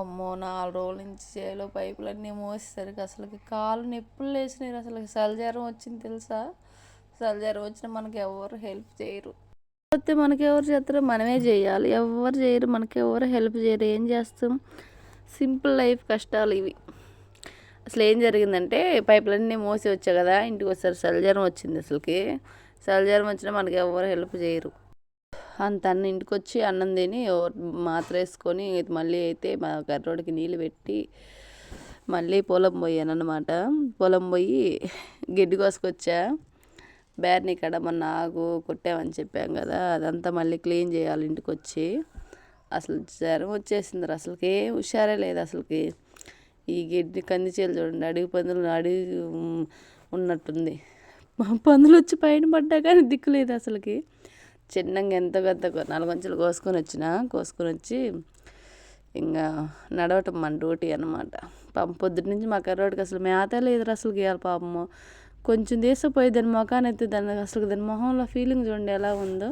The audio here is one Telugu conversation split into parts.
అమ్మో 4 రోజుల నుంచి చేలో పైపులన్నీ మోసేసరికి అసలుకి కాళ్ళు నొప్పులు లేచినాయి. అసలు చలిజ్వరం వచ్చింది తెలుసా? చలిజ్వరం వచ్చిన మనకి ఎవరు హెల్ప్ చేయరు. పోతే మనకెవరు చేస్తారో మనమే చేయాలి. ఎవరు చేయరు, మనకెవరు హెల్ప్ చేయరు. ఏం చేస్తాం? సింపుల్ లైఫ్ కష్టాలు ఇవి. అసలు ఏం జరిగిందంటే పైపులన్నీ మోసి వచ్చా కదా, ఇంటికి వచ్చారు చలిజ్వరం వచ్చింది. అసలుకి చలిజ్వరం వచ్చినా మనకి ఎవరు హెల్ప్ చేయరు. అంత అన్న ఇంటికి వచ్చి అన్నం తిని మాత్ర వేసుకొని మళ్ళీ అయితే మా కర్రోడికి నీళ్ళు పెట్టి మళ్ళీ పొలం పోయాను అనమాట. పొలం పోయి గడ్డి కోసుకొచ్చా. బేర్ని కడ మొన్న ఆగు కొట్టామని చెప్పాం కదా, అదంతా మళ్ళీ క్లీన్ చేయాలి ఇంటికి వచ్చి. అసలు జ్వరం వచ్చేసింది. అసలుకి హుషారే లేదు. అసలుకి ఈ గడ్డి కందిచేలు చూడండి, అడిగి పందులు అడిగి ఉన్నట్టుంది. పందులు వచ్చి పైన పడ్డా కానీ దిక్కులేదు అసలుకి. చిన్నగా ఎంత పెద్ద 4 గంటలు కోసుకొని వచ్చి ఇంకా నడవటం మన డ్యూటీ అనమాట. పాపం పొద్దుటి నుంచి మా కర్రోడికి అసలు మేత లేదు. అసలు గీయాలి పాపము. కొంచెం తీసుకుపోయి దాని ముఖాన్ని ఎత్తి దాన్ని అసలు దాని మొహంలో ఫీలింగ్ చూడండి ఎలా ఉందో.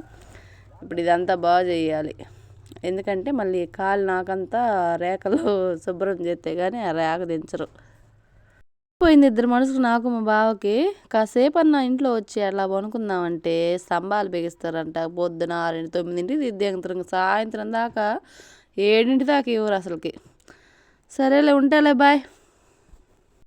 ఇప్పుడు ఇదంతా బాగా చేయాలి. ఎందుకంటే మళ్ళీ కాలు నాకంతా రేఖలు శుభ్రం చేస్తే కానీ ఆ రేఖ దించరు. పోయింది 2 మనుషులు, నాకు మా బావకి. కాసేపు అన్న ఇంట్లో వచ్చి అలా పనుకుందామంటే స్తంభాలు బిగిస్తారంట. పొద్దున 6, 9ంటికి దిద్దేంతారు, సాయంత్రం దాకా 7 దాకా ఇవ్వరు అసలుకి. సరేలే, ఉంటాలే, బాయ్.